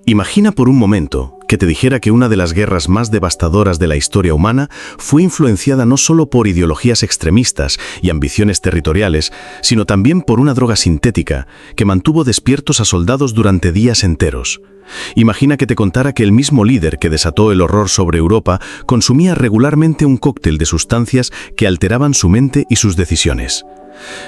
Imagina por un momento que te dijera que una de las guerras más devastadoras de la historia humana fue influenciada no solo por ideologías extremistas y ambiciones territoriales, sino también por una droga sintética que mantuvo despiertos a soldados durante días enteros. Imagina que te contara que el mismo líder que desató el horror sobre Europa consumía regularmente un cóctel de sustancias que alteraban su mente y sus decisiones.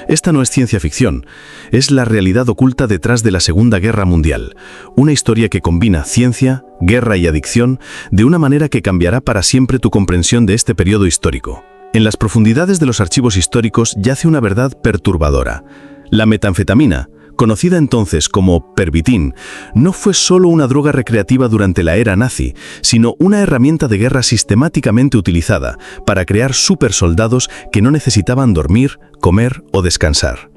Esta no es ciencia ficción, es la realidad oculta detrás de la Segunda Guerra Mundial, una historia que combina ciencia, guerra y adicción de una manera que cambiará para siempre tu comprensión de este periodo histórico. En las profundidades de los archivos históricos yace una verdad perturbadora. La metanfetamina, conocida entonces como Pervitin, no fue solo una droga recreativa durante la era nazi, sino una herramienta de guerra sistemáticamente utilizada para crear supersoldados que no necesitaban dormir, comer o descansar.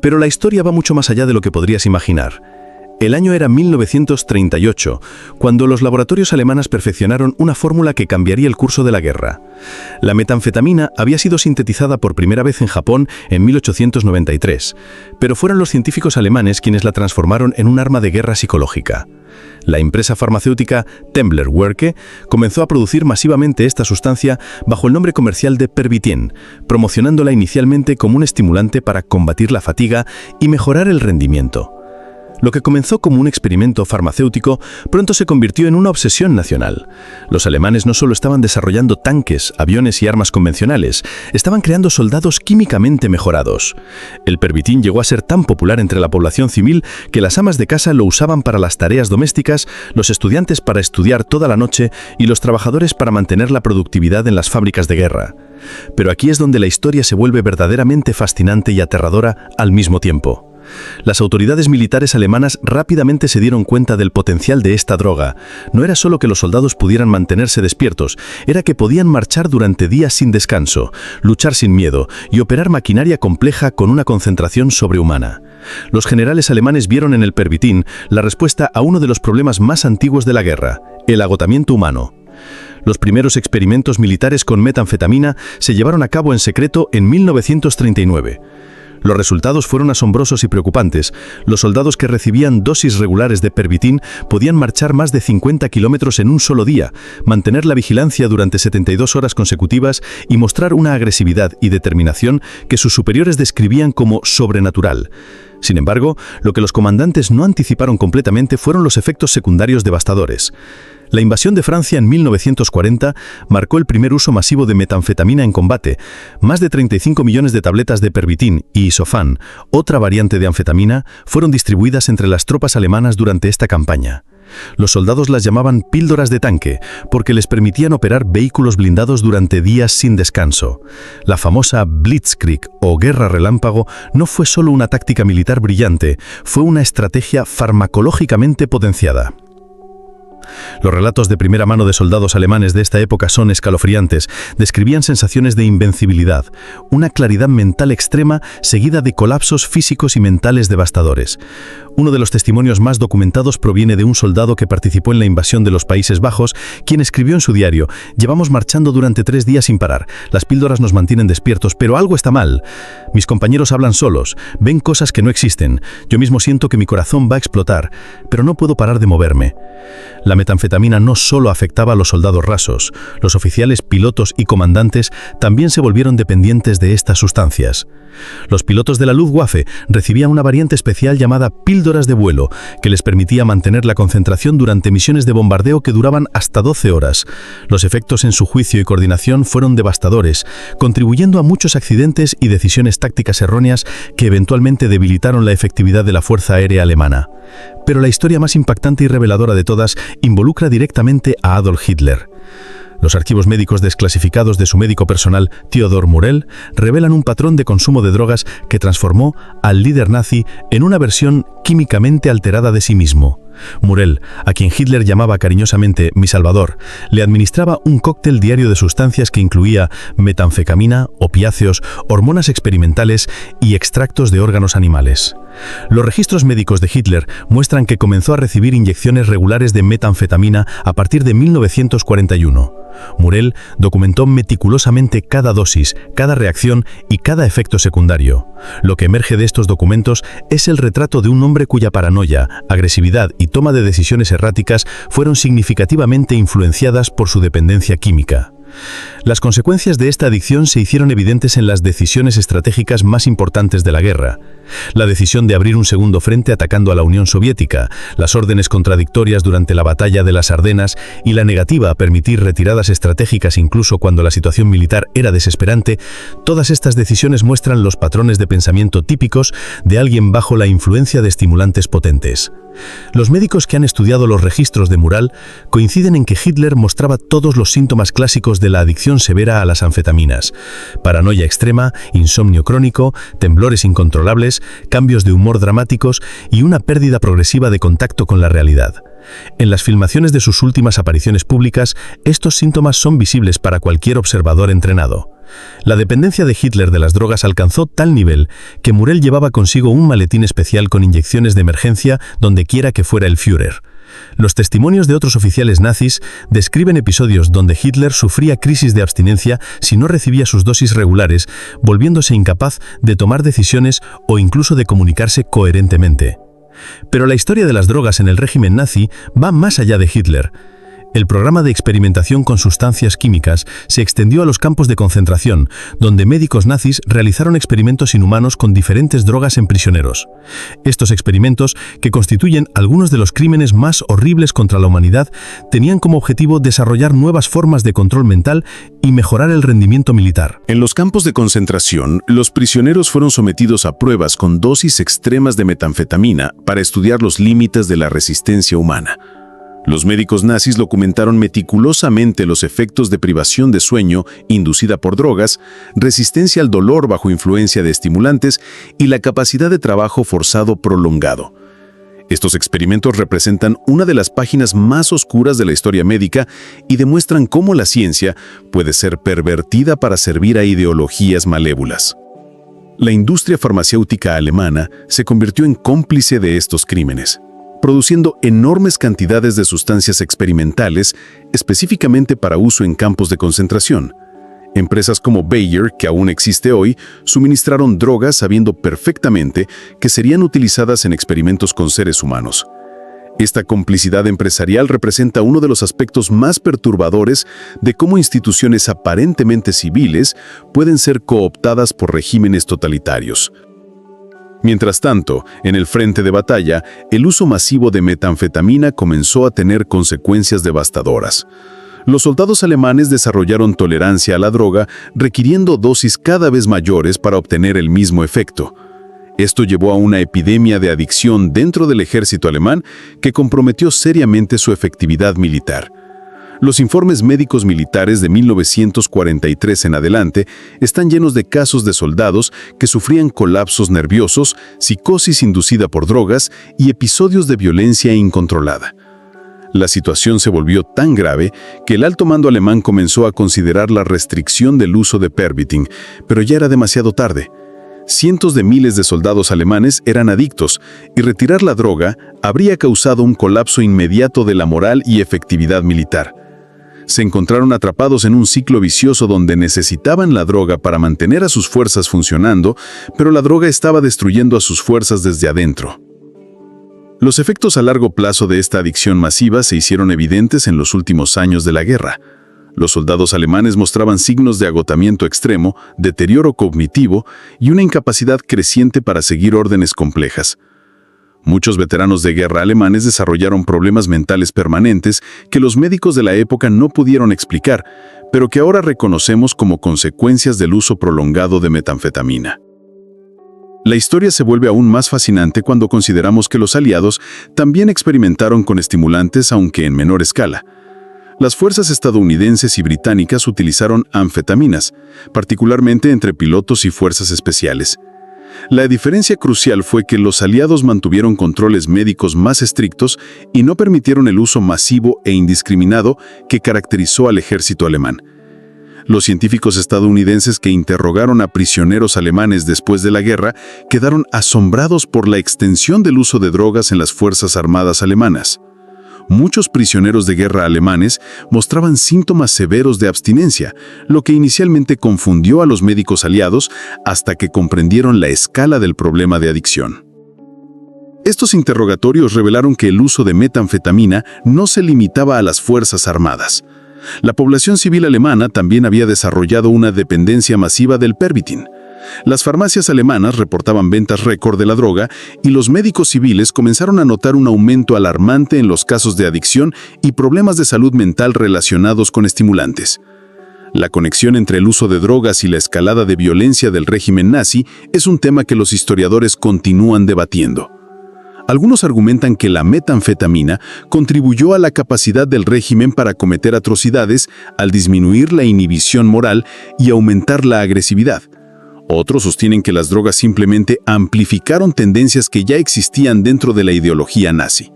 Pero la historia va mucho más allá de lo que podrías imaginar. El año era 1938, cuando los laboratorios alemanes perfeccionaron una fórmula que cambiaría el curso de la guerra. La metanfetamina había sido sintetizada por primera vez en Japón en 1893, pero fueron los científicos alemanes quienes la transformaron en un arma de guerra psicológica. La empresa farmacéutica Tembler Werke comenzó a producir masivamente esta sustancia bajo el nombre comercial de Pervitin, promocionándola inicialmente como un estimulante para combatir la fatiga y mejorar el rendimiento. Lo que comenzó como un experimento farmacéutico pronto se convirtió en una obsesión nacional. Los alemanes no solo estaban desarrollando tanques, aviones y armas convencionales, estaban creando soldados químicamente mejorados. El Pervitin llegó a ser tan popular entre la población civil que las amas de casa lo usaban para las tareas domésticas, los estudiantes para estudiar toda la noche y los trabajadores para mantener la productividad en las fábricas de guerra. Pero aquí es donde la historia se vuelve verdaderamente fascinante y aterradora al mismo tiempo. Las autoridades militares alemanas rápidamente se dieron cuenta del potencial de esta droga. No era solo que los soldados pudieran mantenerse despiertos, era que podían marchar durante días sin descanso, luchar sin miedo y operar maquinaria compleja con una concentración sobrehumana. Los generales alemanes vieron en el Pervitin la respuesta a uno de los problemas más antiguos de la guerra, el agotamiento humano. Los primeros experimentos militares con metanfetamina se llevaron a cabo en secreto en 1939. Los resultados fueron asombrosos y preocupantes. Los soldados que recibían dosis regulares de Pervitin podían marchar más de 50 kilómetros en un solo día, mantener la vigilancia durante 72 horas consecutivas y mostrar una agresividad y determinación que sus superiores describían como sobrenatural. Sin embargo, lo que los comandantes no anticiparon completamente fueron los efectos secundarios devastadores. La invasión de Francia en 1940 marcó el primer uso masivo de metanfetamina en combate. Más de 35 millones de tabletas de Pervitin y Isofan, otra variante de anfetamina, fueron distribuidas entre las tropas alemanas durante esta campaña. Los soldados las llamaban píldoras de tanque, porque les permitían operar vehículos blindados durante días sin descanso. La famosa Blitzkrieg o Guerra Relámpago no fue solo una táctica militar brillante, fue una estrategia farmacológicamente potenciada. Los relatos de primera mano de soldados alemanes de esta época son escalofriantes. Describían sensaciones de invencibilidad, una claridad mental extrema seguida de colapsos físicos y mentales devastadores. Uno de los testimonios más documentados proviene de un soldado que participó en la invasión de los Países Bajos, quien escribió en su diario: «Llevamos marchando durante 3 días sin parar. Las píldoras nos mantienen despiertos, pero algo está mal. Mis compañeros hablan solos, ven cosas que no existen. Yo mismo siento que mi corazón va a explotar, pero no puedo parar de moverme». La metanfetamina no solo afectaba a los soldados rasos, los oficiales, pilotos y comandantes también se volvieron dependientes de estas sustancias. Los pilotos de la Luftwaffe recibían una variante especial llamada píldoras de vuelo, que les permitía mantener la concentración durante misiones de bombardeo que duraban hasta 12 horas. Los efectos en su juicio y coordinación fueron devastadores, contribuyendo a muchos accidentes y decisiones tácticas erróneas que eventualmente debilitaron la efectividad de la Fuerza Aérea Alemana. Pero la historia más impactante y reveladora de todas involucra directamente a Adolf Hitler. Los archivos médicos desclasificados de su médico personal, Theodor Murell, revelan un patrón de consumo de drogas que transformó al líder nazi en una versión químicamente alterada de sí mismo. Murell, a quien Hitler llamaba cariñosamente «mi salvador», le administraba un cóctel diario de sustancias que incluía metanfetamina, opiáceos, hormonas experimentales y extractos de órganos animales. Los registros médicos de Hitler muestran que comenzó a recibir inyecciones regulares de metanfetamina a partir de 1941. Murell documentó meticulosamente cada dosis, cada reacción y cada efecto secundario. Lo que emerge de estos documentos es el retrato de un hombre hombre cuya paranoia, agresividad y toma de decisiones erráticas fueron significativamente influenciadas por su dependencia química. Las consecuencias de esta adicción se hicieron evidentes en las decisiones estratégicas más importantes de la guerra. La decisión de abrir un segundo frente atacando a la Unión Soviética, las órdenes contradictorias durante la batalla de las Ardenas y la negativa a permitir retiradas estratégicas incluso cuando la situación militar era desesperante, todas estas decisiones muestran los patrones de pensamiento típicos de alguien bajo la influencia de estimulantes potentes. Los médicos que han estudiado los registros de Mural coinciden en que Hitler mostraba todos los síntomas clásicos de la adicción severa a las anfetaminas: paranoia extrema, insomnio crónico, temblores incontrolables, cambios de humor dramáticos y una pérdida progresiva de contacto con la realidad. En las filmaciones de sus últimas apariciones públicas, estos síntomas son visibles para cualquier observador entrenado. La dependencia de Hitler de las drogas alcanzó tal nivel que Murel llevaba consigo un maletín especial con inyecciones de emergencia donde quiera que fuera el Führer. Los testimonios de otros oficiales nazis describen episodios donde Hitler sufría crisis de abstinencia si no recibía sus dosis regulares, volviéndose incapaz de tomar decisiones o incluso de comunicarse coherentemente. Pero la historia de las drogas en el régimen nazi va más allá de Hitler. El programa de experimentación con sustancias químicas se extendió a los campos de concentración, donde médicos nazis realizaron experimentos inhumanos con diferentes drogas en prisioneros. Estos experimentos, que constituyen algunos de los crímenes más horribles contra la humanidad, tenían como objetivo desarrollar nuevas formas de control mental y mejorar el rendimiento militar. En los campos de concentración, los prisioneros fueron sometidos a pruebas con dosis extremas de metanfetamina para estudiar los límites de la resistencia humana. Los médicos nazis documentaron meticulosamente los efectos de privación de sueño inducida por drogas, resistencia al dolor bajo influencia de estimulantes y la capacidad de trabajo forzado prolongado. Estos experimentos representan una de las páginas más oscuras de la historia médica y demuestran cómo la ciencia puede ser pervertida para servir a ideologías malévolas. La industria farmacéutica alemana se convirtió en cómplice de estos crímenes, produciendo enormes cantidades de sustancias experimentales específicamente para uso en campos de concentración. Empresas como Bayer, que aún existe hoy, suministraron drogas sabiendo perfectamente que serían utilizadas en experimentos con seres humanos. Esta complicidad empresarial representa uno de los aspectos más perturbadores de cómo instituciones aparentemente civiles pueden ser cooptadas por regímenes totalitarios. Mientras tanto, en el frente de batalla, el uso masivo de metanfetamina comenzó a tener consecuencias devastadoras. Los soldados alemanes desarrollaron tolerancia a la droga, requiriendo dosis cada vez mayores para obtener el mismo efecto. Esto llevó a una epidemia de adicción dentro del ejército alemán que comprometió seriamente su efectividad militar. Los informes médicos militares de 1943 en adelante están llenos de casos de soldados que sufrían colapsos nerviosos, psicosis inducida por drogas y episodios de violencia incontrolada. La situación se volvió tan grave que el alto mando alemán comenzó a considerar la restricción del uso de Pervitin, pero ya era demasiado tarde. Cientos de miles de soldados alemanes eran adictos y retirar la droga habría causado un colapso inmediato de la moral y efectividad militar. Se encontraron atrapados en un ciclo vicioso donde necesitaban la droga para mantener a sus fuerzas funcionando, pero la droga estaba destruyendo a sus fuerzas desde adentro. Los efectos a largo plazo de esta adicción masiva se hicieron evidentes en los últimos años de la guerra. Los soldados alemanes mostraban signos de agotamiento extremo, deterioro cognitivo y una incapacidad creciente para seguir órdenes complejas. Muchos veteranos de guerra alemanes desarrollaron problemas mentales permanentes que los médicos de la época no pudieron explicar, pero que ahora reconocemos como consecuencias del uso prolongado de metanfetamina. La historia se vuelve aún más fascinante cuando consideramos que los aliados también experimentaron con estimulantes, aunque en menor escala. Las fuerzas estadounidenses y británicas utilizaron anfetaminas, particularmente entre pilotos y fuerzas especiales. La diferencia crucial fue que los aliados mantuvieron controles médicos más estrictos y no permitieron el uso masivo e indiscriminado que caracterizó al ejército alemán. Los científicos estadounidenses que interrogaron a prisioneros alemanes después de la guerra quedaron asombrados por la extensión del uso de drogas en las Fuerzas Armadas alemanas. Muchos prisioneros de guerra alemanes mostraban síntomas severos de abstinencia, lo que inicialmente confundió a los médicos aliados hasta que comprendieron la escala del problema de adicción. Estos interrogatorios revelaron que el uso de metanfetamina no se limitaba a las Fuerzas Armadas. La población civil alemana también había desarrollado una dependencia masiva del Pervitin. Las farmacias alemanas reportaban ventas récord de la droga y los médicos civiles comenzaron a notar un aumento alarmante en los casos de adicción y problemas de salud mental relacionados con estimulantes. La conexión entre el uso de drogas y la escalada de violencia del régimen nazi es un tema que los historiadores continúan debatiendo. Algunos argumentan que la metanfetamina contribuyó a la capacidad del régimen para cometer atrocidades al disminuir la inhibición moral y aumentar la agresividad. Otros sostienen que las drogas simplemente amplificaron tendencias que ya existían dentro de la ideología nazi.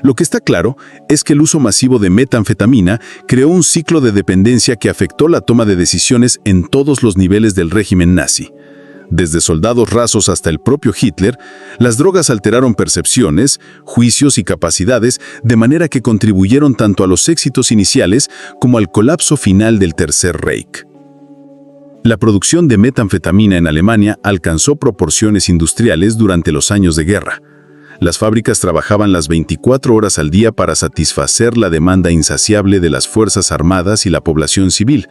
Lo que está claro es que el uso masivo de metanfetamina creó un ciclo de dependencia que afectó la toma de decisiones en todos los niveles del régimen nazi. Desde soldados rasos hasta el propio Hitler, las drogas alteraron percepciones, juicios y capacidades de manera que contribuyeron tanto a los éxitos iniciales como al colapso final del Tercer Reich. La producción de metanfetamina en Alemania alcanzó proporciones industriales durante los años de guerra. Las fábricas trabajaban las 24 horas al día para satisfacer la demanda insaciable de las Fuerzas Armadas y la población civil.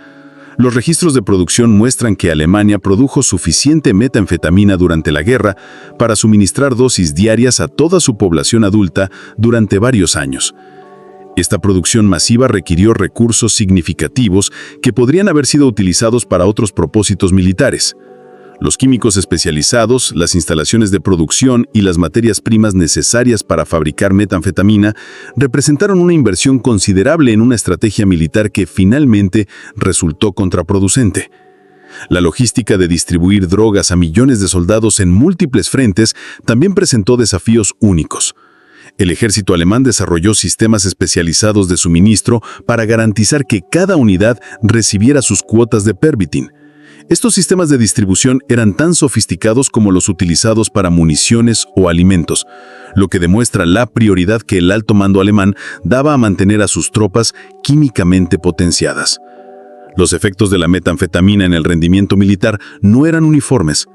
Los registros de producción muestran que Alemania produjo suficiente metanfetamina durante la guerra para suministrar dosis diarias a toda su población adulta durante varios años. Esta producción masiva requirió recursos significativos que podrían haber sido utilizados para otros propósitos militares. Los químicos especializados, las instalaciones de producción y las materias primas necesarias para fabricar metanfetamina representaron una inversión considerable en una estrategia militar que finalmente resultó contraproducente. La logística de distribuir drogas a millones de soldados en múltiples frentes también presentó desafíos únicos. El ejército alemán desarrolló sistemas especializados de suministro para garantizar que cada unidad recibiera sus cuotas de Pervitin. Estos sistemas de distribución eran tan sofisticados como los utilizados para municiones o alimentos, lo que demuestra la prioridad que el alto mando alemán daba a mantener a sus tropas químicamente potenciadas. Los efectos de la metanfetamina en el rendimiento militar no eran uniformes.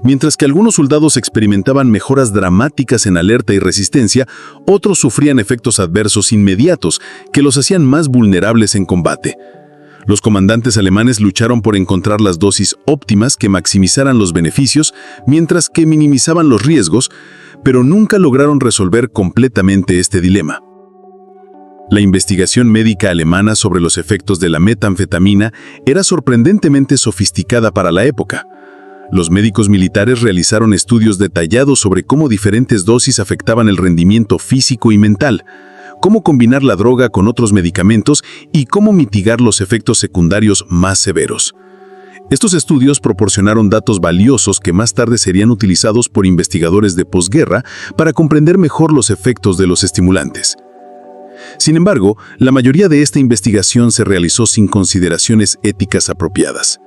Mientras que algunos soldados experimentaban mejoras dramáticas en alerta y resistencia, otros sufrían efectos adversos inmediatos que los hacían más vulnerables en combate. Los comandantes alemanes lucharon por encontrar las dosis óptimas que maximizaran los beneficios, mientras que minimizaban los riesgos, pero nunca lograron resolver completamente este dilema. La investigación médica alemana sobre los efectos de la metanfetamina era sorprendentemente sofisticada para la época. Los médicos militares realizaron estudios detallados sobre cómo diferentes dosis afectaban el rendimiento físico y mental, cómo combinar la droga con otros medicamentos y cómo mitigar los efectos secundarios más severos. Estos estudios proporcionaron datos valiosos que más tarde serían utilizados por investigadores de posguerra para comprender mejor los efectos de los estimulantes. Sin embargo, la mayoría de esta investigación se realizó sin consideraciones éticas apropiadas.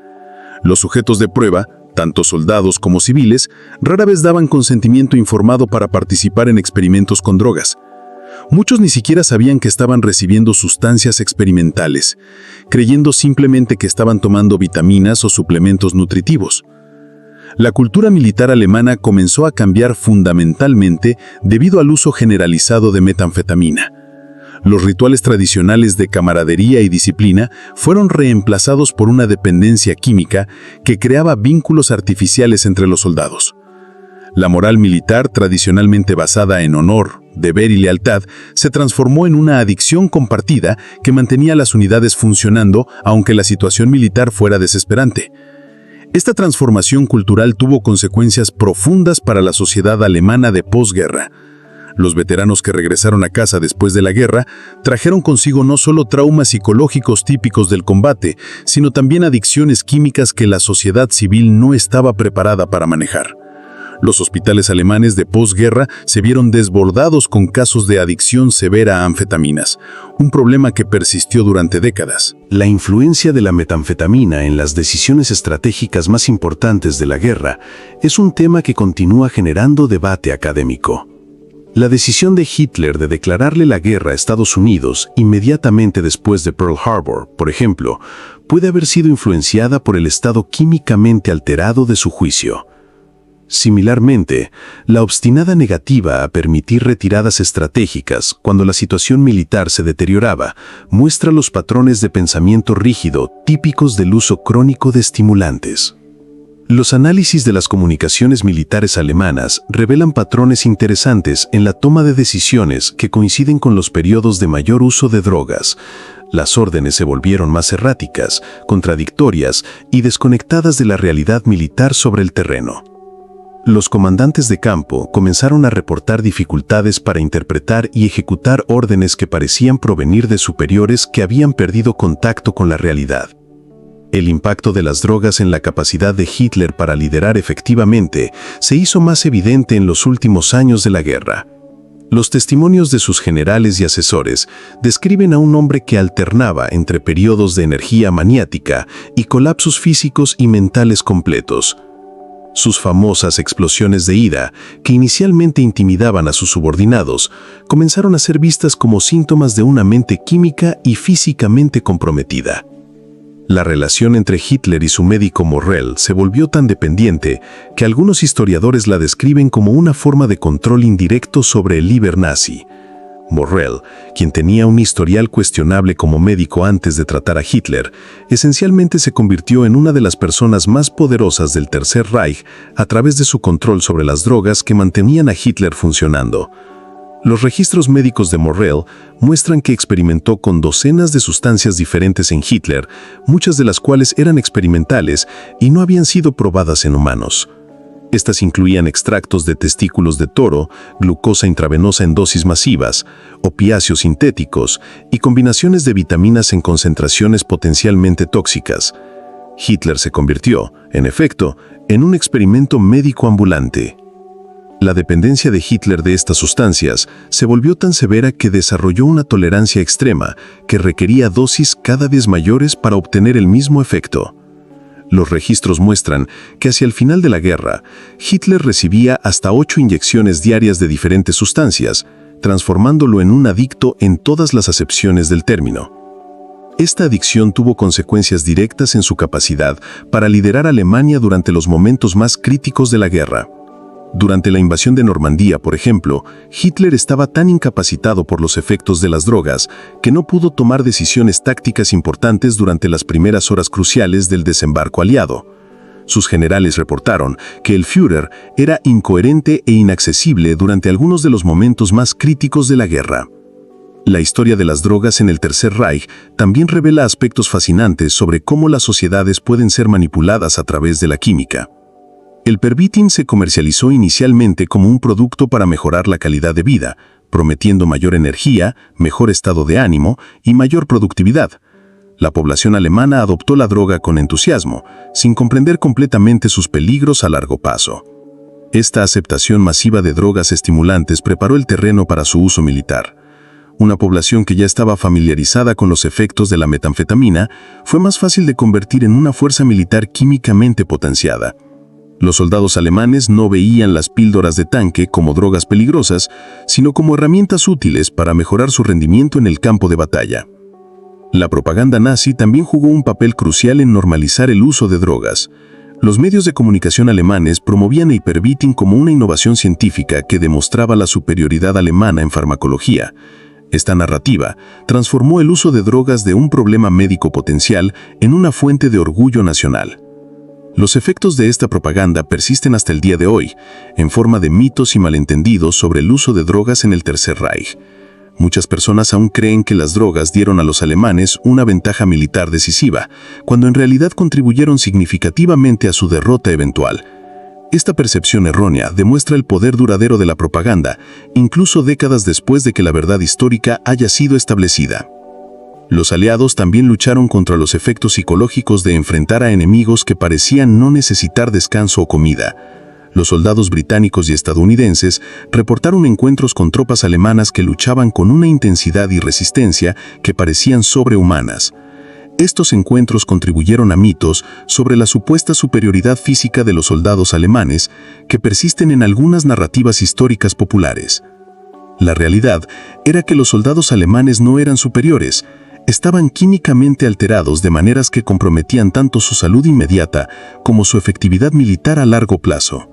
Los sujetos de prueba, tanto soldados como civiles, rara vez daban consentimiento informado para participar en experimentos con drogas. Muchos ni siquiera sabían que estaban recibiendo sustancias experimentales, creyendo simplemente que estaban tomando vitaminas o suplementos nutritivos. La cultura militar alemana comenzó a cambiar fundamentalmente debido al uso generalizado de metanfetamina. Los rituales tradicionales de camaradería y disciplina fueron reemplazados por una dependencia química que creaba vínculos artificiales entre los soldados. La moral militar, tradicionalmente basada en honor, deber y lealtad, se transformó en una adicción compartida que mantenía las unidades funcionando aunque la situación militar fuera desesperante. Esta transformación cultural tuvo consecuencias profundas para la sociedad alemana de posguerra. Los veteranos que regresaron a casa después de la guerra trajeron consigo no solo traumas psicológicos típicos del combate, sino también adicciones químicas que la sociedad civil no estaba preparada para manejar. Los hospitales alemanes de posguerra se vieron desbordados con casos de adicción severa a anfetaminas, un problema que persistió durante décadas. La influencia de la metanfetamina en las decisiones estratégicas más importantes de la guerra es un tema que continúa generando debate académico. La decisión de Hitler de declararle la guerra a Estados Unidos inmediatamente después de Pearl Harbor, por ejemplo, puede haber sido influenciada por el estado químicamente alterado de su juicio. Similarmente, la obstinada negativa a permitir retiradas estratégicas cuando la situación militar se deterioraba muestra los patrones de pensamiento rígido típicos del uso crónico de estimulantes. Los análisis de las comunicaciones militares alemanas revelan patrones interesantes en la toma de decisiones que coinciden con los periodos de mayor uso de drogas. Las órdenes se volvieron más erráticas, contradictorias y desconectadas de la realidad militar sobre el terreno. Los comandantes de campo comenzaron a reportar dificultades para interpretar y ejecutar órdenes que parecían provenir de superiores que habían perdido contacto con la realidad. El impacto de las drogas en la capacidad de Hitler para liderar efectivamente se hizo más evidente en los últimos años de la guerra. Los testimonios de sus generales y asesores describen a un hombre que alternaba entre periodos de energía maniática y colapsos físicos y mentales completos. Sus famosas explosiones de ira, que inicialmente intimidaban a sus subordinados, comenzaron a ser vistas como síntomas de una mente química y físicamente comprometida. La relación entre Hitler y su médico Morrell se volvió tan dependiente que algunos historiadores la describen como una forma de control indirecto sobre el líder nazi. Morrell, quien tenía un historial cuestionable como médico antes de tratar a Hitler, esencialmente se convirtió en una de las personas más poderosas del Tercer Reich a través de su control sobre las drogas que mantenían a Hitler funcionando. Los registros médicos de Morrell muestran que experimentó con docenas de sustancias diferentes en Hitler, muchas de las cuales eran experimentales y no habían sido probadas en humanos. Estas incluían extractos de testículos de toro, glucosa intravenosa en dosis masivas, opiáceos sintéticos y combinaciones de vitaminas en concentraciones potencialmente tóxicas. Hitler se convirtió, en efecto, en un experimento médico ambulante. La dependencia de Hitler de estas sustancias se volvió tan severa que desarrolló una tolerancia extrema que requería dosis cada vez mayores para obtener el mismo efecto. Los registros muestran que hacia el final de la guerra, Hitler recibía hasta 8 inyecciones diarias de diferentes sustancias, transformándolo en un adicto en todas las acepciones del término. Esta adicción tuvo consecuencias directas en su capacidad para liderar a Alemania durante los momentos más críticos de la guerra. Durante la invasión de Normandía, por ejemplo, Hitler estaba tan incapacitado por los efectos de las drogas que no pudo tomar decisiones tácticas importantes durante las primeras horas cruciales del desembarco aliado. Sus generales reportaron que el Führer era incoherente e inaccesible durante algunos de los momentos más críticos de la guerra. La historia de las drogas en el Tercer Reich también revela aspectos fascinantes sobre cómo las sociedades pueden ser manipuladas a través de la química. El Pervitin se comercializó inicialmente como un producto para mejorar la calidad de vida, prometiendo mayor energía, mejor estado de ánimo y mayor productividad. La población alemana adoptó la droga con entusiasmo, sin comprender completamente sus peligros a largo plazo. Esta aceptación masiva de drogas estimulantes preparó el terreno para su uso militar. Una población que ya estaba familiarizada con los efectos de la metanfetamina fue más fácil de convertir en una fuerza militar químicamente potenciada. Los soldados alemanes no veían las píldoras de tanque como drogas peligrosas, sino como herramientas útiles para mejorar su rendimiento en el campo de batalla. La propaganda nazi también jugó un papel crucial en normalizar el uso de drogas. Los medios de comunicación alemanes promovían el Pervitin como una innovación científica que demostraba la superioridad alemana en farmacología. Esta narrativa transformó el uso de drogas de un problema médico potencial en una fuente de orgullo nacional. Los efectos de esta propaganda persisten hasta el día de hoy, en forma de mitos y malentendidos sobre el uso de drogas en el Tercer Reich. Muchas personas aún creen que las drogas dieron a los alemanes una ventaja militar decisiva, cuando en realidad contribuyeron significativamente a su derrota eventual. Esta percepción errónea demuestra el poder duradero de la propaganda, incluso décadas después de que la verdad histórica haya sido establecida. Los aliados también lucharon contra los efectos psicológicos de enfrentar a enemigos que parecían no necesitar descanso o comida. Los soldados británicos y estadounidenses reportaron encuentros con tropas alemanas que luchaban con una intensidad y resistencia que parecían sobrehumanas. Estos encuentros contribuyeron a mitos sobre la supuesta superioridad física de los soldados alemanes que persisten en algunas narrativas históricas populares. La realidad era que los soldados alemanes no eran superiores, estaban químicamente alterados de maneras que comprometían tanto su salud inmediata como su efectividad militar a largo plazo.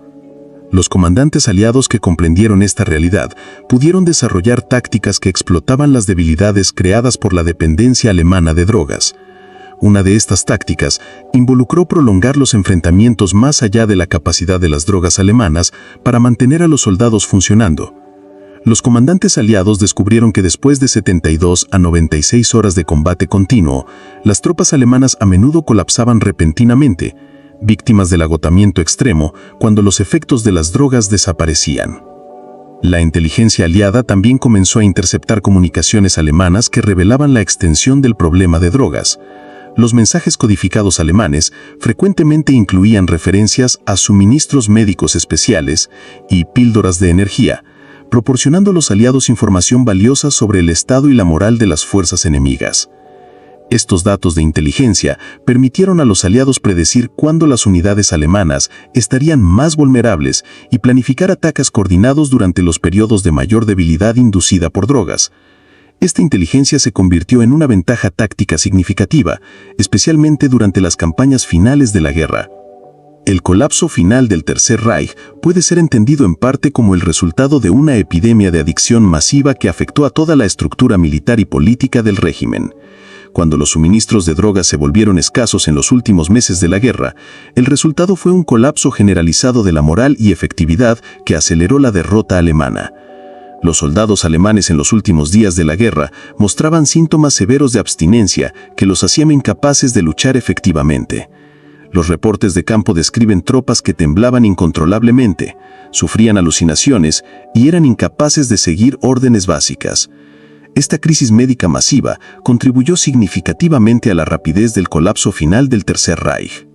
Los comandantes aliados que comprendieron esta realidad pudieron desarrollar tácticas que explotaban las debilidades creadas por la dependencia alemana de drogas. Una de estas tácticas involucró prolongar los enfrentamientos más allá de la capacidad de las drogas alemanas para mantener a los soldados funcionando. Los comandantes aliados descubrieron que después de 72 a 96 horas de combate continuo, las tropas alemanas a menudo colapsaban repentinamente, víctimas del agotamiento extremo cuando los efectos de las drogas desaparecían. La inteligencia aliada también comenzó a interceptar comunicaciones alemanas que revelaban la extensión del problema de drogas. Los mensajes codificados alemanes frecuentemente incluían referencias a suministros médicos especiales y píldoras de energía, proporcionando a los aliados información valiosa sobre el estado y la moral de las fuerzas enemigas. Estos datos de inteligencia permitieron a los aliados predecir cuándo las unidades alemanas estarían más vulnerables y planificar ataques coordinados durante los periodos de mayor debilidad inducida por drogas. Esta inteligencia se convirtió en una ventaja táctica significativa, especialmente durante las campañas finales de la guerra. El colapso final del Tercer Reich puede ser entendido en parte como el resultado de una epidemia de adicción masiva que afectó a toda la estructura militar y política del régimen. Cuando los suministros de drogas se volvieron escasos en los últimos meses de la guerra, el resultado fue un colapso generalizado de la moral y efectividad que aceleró la derrota alemana. Los soldados alemanes en los últimos días de la guerra mostraban síntomas severos de abstinencia que los hacían incapaces de luchar efectivamente. Los reportes de campo describen tropas que temblaban incontrolablemente, sufrían alucinaciones y eran incapaces de seguir órdenes básicas. Esta crisis médica masiva contribuyó significativamente a la rapidez del colapso final del Tercer Reich.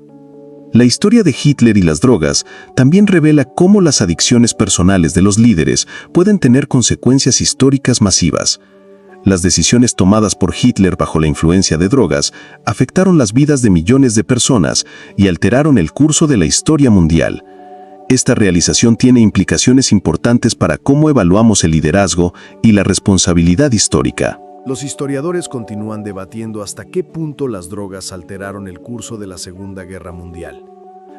La historia de Hitler y las drogas también revela cómo las adicciones personales de los líderes pueden tener consecuencias históricas masivas. Las decisiones tomadas por Hitler bajo la influencia de drogas afectaron las vidas de millones de personas y alteraron el curso de la historia mundial. Esta realización tiene implicaciones importantes para cómo evaluamos el liderazgo y la responsabilidad histórica. Los historiadores continúan debatiendo hasta qué punto las drogas alteraron el curso de la Segunda Guerra Mundial.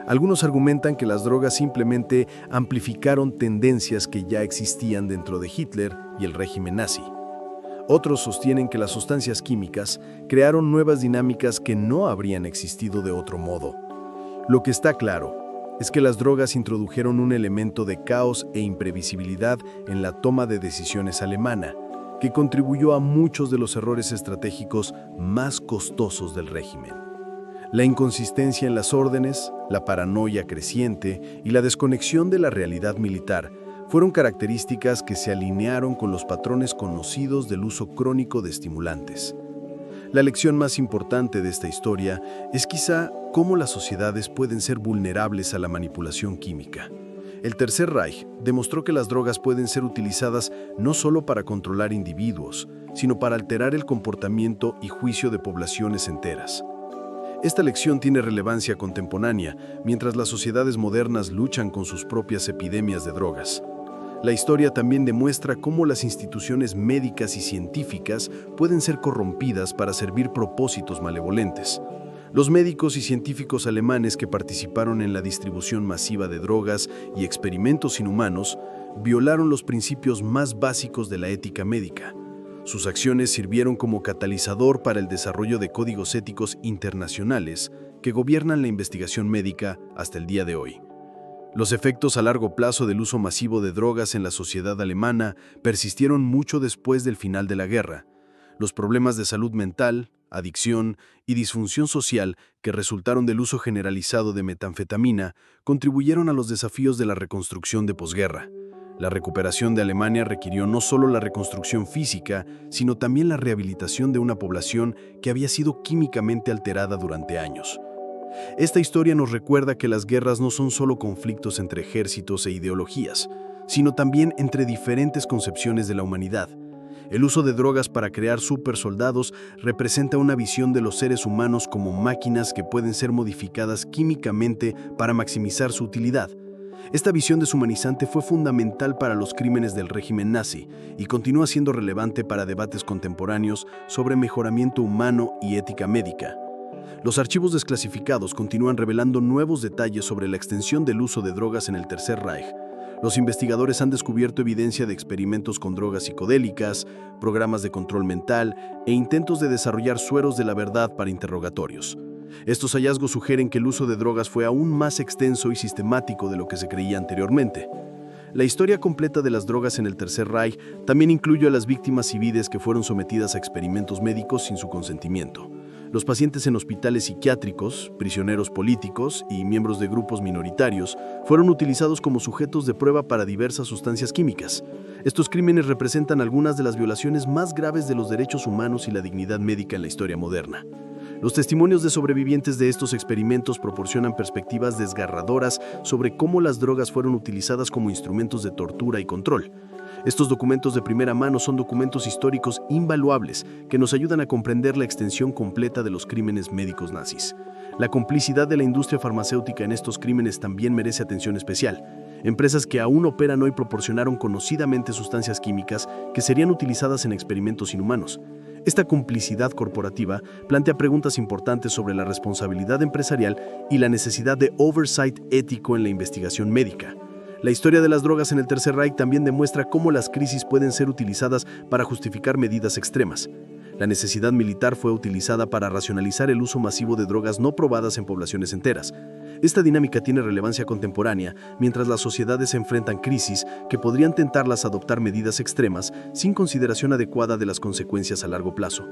Algunos argumentan que las drogas simplemente amplificaron tendencias que ya existían dentro de Hitler y el régimen nazi. Otros sostienen que las sustancias químicas crearon nuevas dinámicas que no habrían existido de otro modo. Lo que está claro es que las drogas introdujeron un elemento de caos e imprevisibilidad en la toma de decisiones alemana, que contribuyó a muchos de los errores estratégicos más costosos del régimen. La inconsistencia en las órdenes, la paranoia creciente y la desconexión de la realidad militar fueron características que se alinearon con los patrones conocidos del uso crónico de estimulantes. La lección más importante de esta historia es quizá cómo las sociedades pueden ser vulnerables a la manipulación química. El Tercer Reich demostró que las drogas pueden ser utilizadas no solo para controlar individuos, sino para alterar el comportamiento y juicio de poblaciones enteras. Esta lección tiene relevancia contemporánea mientras las sociedades modernas luchan con sus propias epidemias de drogas. La historia también demuestra cómo las instituciones médicas y científicas pueden ser corrompidas para servir propósitos malevolentes. Los médicos y científicos alemanes que participaron en la distribución masiva de drogas y experimentos inhumanos violaron los principios más básicos de la ética médica. Sus acciones sirvieron como catalizador para el desarrollo de códigos éticos internacionales que gobiernan la investigación médica hasta el día de hoy. Los efectos a largo plazo del uso masivo de drogas en la sociedad alemana persistieron mucho después del final de la guerra. Los problemas de salud mental, adicción y disfunción social que resultaron del uso generalizado de metanfetamina contribuyeron a los desafíos de la reconstrucción de posguerra. La recuperación de Alemania requirió no solo la reconstrucción física, sino también la rehabilitación de una población que había sido químicamente alterada durante años. Esta historia nos recuerda que las guerras no son solo conflictos entre ejércitos e ideologías, sino también entre diferentes concepciones de la humanidad. El uso de drogas para crear supersoldados representa una visión de los seres humanos como máquinas que pueden ser modificadas químicamente para maximizar su utilidad. Esta visión deshumanizante fue fundamental para los crímenes del régimen nazi y continúa siendo relevante para debates contemporáneos sobre mejoramiento humano y ética médica. Los archivos desclasificados continúan revelando nuevos detalles sobre la extensión del uso de drogas en el Tercer Reich. Los investigadores han descubierto evidencia de experimentos con drogas psicodélicas, programas de control mental e intentos de desarrollar sueros de la verdad para interrogatorios. Estos hallazgos sugieren que el uso de drogas fue aún más extenso y sistemático de lo que se creía anteriormente. La historia completa de las drogas en el Tercer Reich también incluye a las víctimas civiles que fueron sometidas a experimentos médicos sin su consentimiento. Los pacientes en hospitales psiquiátricos, prisioneros políticos y miembros de grupos minoritarios fueron utilizados como sujetos de prueba para diversas sustancias químicas. Estos crímenes representan algunas de las violaciones más graves de los derechos humanos y la dignidad médica en la historia moderna. Los testimonios de sobrevivientes de estos experimentos proporcionan perspectivas desgarradoras sobre cómo las drogas fueron utilizadas como instrumentos de tortura y control. Estos documentos de primera mano son documentos históricos invaluables que nos ayudan a comprender la extensión completa de los crímenes médicos nazis. La complicidad de la industria farmacéutica en estos crímenes también merece atención especial. Empresas que aún operan hoy proporcionaron conocidamente sustancias químicas que serían utilizadas en experimentos inhumanos. Esta complicidad corporativa plantea preguntas importantes sobre la responsabilidad empresarial y la necesidad de oversight ético en la investigación médica. La historia de las drogas en el Tercer Reich también demuestra cómo las crisis pueden ser utilizadas para justificar medidas extremas. La necesidad militar fue utilizada para racionalizar el uso masivo de drogas no probadas en poblaciones enteras. Esta dinámica tiene relevancia contemporánea mientras las sociedades enfrentan crisis que podrían tentarlas a adoptar medidas extremas sin consideración adecuada de las consecuencias a largo plazo.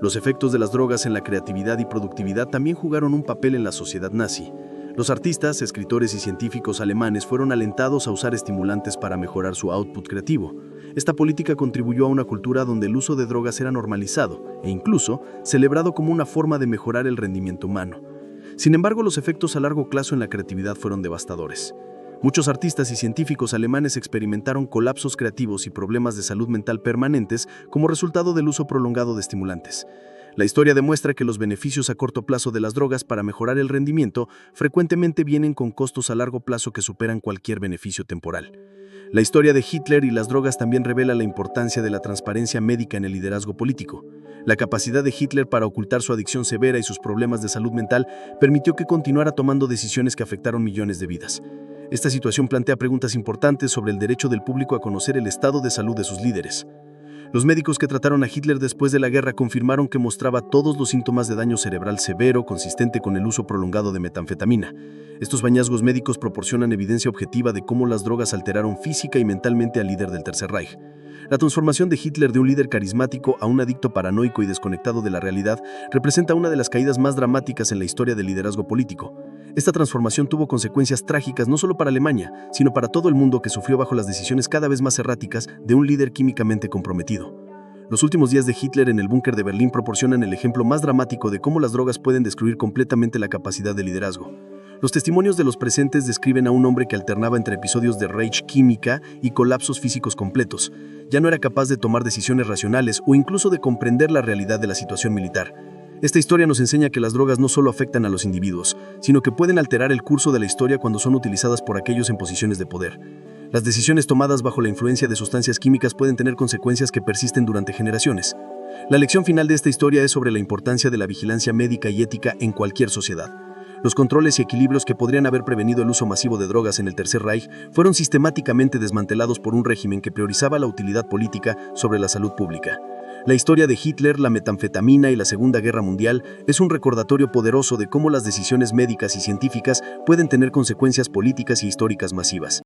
Los efectos de las drogas en la creatividad y productividad también jugaron un papel en la sociedad nazi. Los artistas, escritores y científicos alemanes fueron alentados a usar estimulantes para mejorar su output creativo. Esta política contribuyó a una cultura donde el uso de drogas era normalizado e incluso celebrado como una forma de mejorar el rendimiento humano. Sin embargo, los efectos a largo plazo en la creatividad fueron devastadores. Muchos artistas y científicos alemanes experimentaron colapsos creativos y problemas de salud mental permanentes como resultado del uso prolongado de estimulantes. La historia demuestra que los beneficios a corto plazo de las drogas para mejorar el rendimiento frecuentemente vienen con costos a largo plazo que superan cualquier beneficio temporal. La historia de Hitler y las drogas también revela la importancia de la transparencia médica en el liderazgo político. La capacidad de Hitler para ocultar su adicción severa y sus problemas de salud mental permitió que continuara tomando decisiones que afectaron millones de vidas. Esta situación plantea preguntas importantes sobre el derecho del público a conocer el estado de salud de sus líderes. Los médicos que trataron a Hitler después de la guerra confirmaron que mostraba todos los síntomas de daño cerebral severo consistente con el uso prolongado de metanfetamina. Estos hallazgos médicos proporcionan evidencia objetiva de cómo las drogas alteraron física y mentalmente al líder del Tercer Reich. La transformación de Hitler de un líder carismático a un adicto paranoico y desconectado de la realidad representa una de las caídas más dramáticas en la historia del liderazgo político. Esta transformación tuvo consecuencias trágicas no solo para Alemania, sino para todo el mundo que sufrió bajo las decisiones cada vez más erráticas de un líder químicamente comprometido. Los últimos días de Hitler en el búnker de Berlín proporcionan el ejemplo más dramático de cómo las drogas pueden destruir completamente la capacidad de liderazgo. Los testimonios de los presentes describen a un hombre que alternaba entre episodios de rage química y colapsos físicos completos. Ya no era capaz de tomar decisiones racionales o incluso de comprender la realidad de la situación militar. Esta historia nos enseña que las drogas no solo afectan a los individuos, sino que pueden alterar el curso de la historia cuando son utilizadas por aquellos en posiciones de poder. Las decisiones tomadas bajo la influencia de sustancias químicas pueden tener consecuencias que persisten durante generaciones. La lección final de esta historia es sobre la importancia de la vigilancia médica y ética en cualquier sociedad. Los controles y equilibrios que podrían haber prevenido el uso masivo de drogas en el Tercer Reich fueron sistemáticamente desmantelados por un régimen que priorizaba la utilidad política sobre la salud pública. La historia de Hitler, la metanfetamina y la Segunda Guerra Mundial es un recordatorio poderoso de cómo las decisiones médicas y científicas pueden tener consecuencias políticas y históricas masivas.